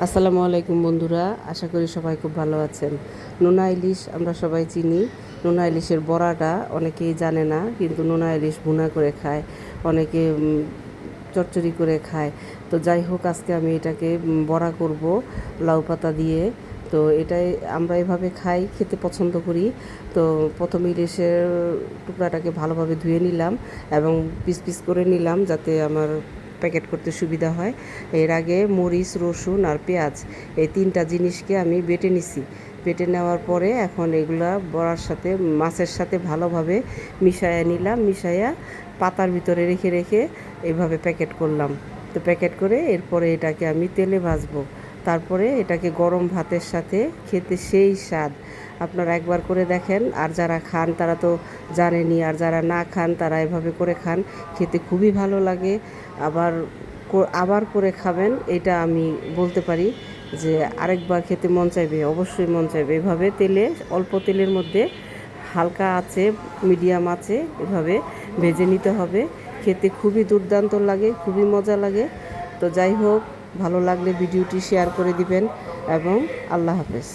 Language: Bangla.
আসসালামু আলাইকুম বন্ধুরা, আশা করি সবাই খুব ভালো আছেন। নোনা ইলিশ আমরা সবাই চিনি। নোনা ইলিশের বড়াটা অনেকেই জানে না, কিন্তু নোনা ইলিশ ভুনা করে খায়, অনেকে চচ্চড়ি করে খায়। তো যাই হোক, আজকে আমি এটাকে বড়া করব লাউ পাতা দিয়ে। তো এটাই আমরা এভাবে খাই, খেতে পছন্দ করি। তো প্রথমে ইলিশের টুকরাটাকে ভালোভাবে ধুয়ে নিলাম এবং পিস পিস করে নিলাম, যাতে আমার প্যাকেট করতে সুবিধা হয়। এর আগে মরিচ, রসুন আর পেঁয়াজ এই তিনটা জিনিসকে আমি বেটে নিছি। বেটে নেওয়ার পরে এখন এগুলা বড়ার সাথে, মাছের সাথে ভালোভাবে মিশাইয়া নিলাম। মিশাইয়া পাতার ভিতরে রেখে রেখে এইভাবে প্যাকেট করলাম। তো প্যাকেট করে এরপরে এটাকে আমি তেলে ভাজবো। তারপরে এটাকে গরম ভাতের সাথে খেতে সেই স্বাদ। আপনারা একবার করে দেখেন, আর যারা খান তারা তো জানেনই, আর যারা না খান তারা এভাবে করে খান, খেতে খুবই ভালো লাগে। আবার আবার করে খাবেন, এটা আমি বলতে পারি যে আরেকবার খেতে মন চাইবে, অবশ্যই মন চাইবে। এভাবে তেলে, অল্প তেলের মধ্যে হালকা আছে, মিডিয়াম আছে, এভাবে ভেজে নিতে হবে। খেতে খুবই দুর্দান্ত লাগে, খুবই মজা লাগে। তো যাই হোক, ভালো লাগলে ভিডিওটি শেয়ার করে দিবেন এবং আল্লাহ হাফেজ।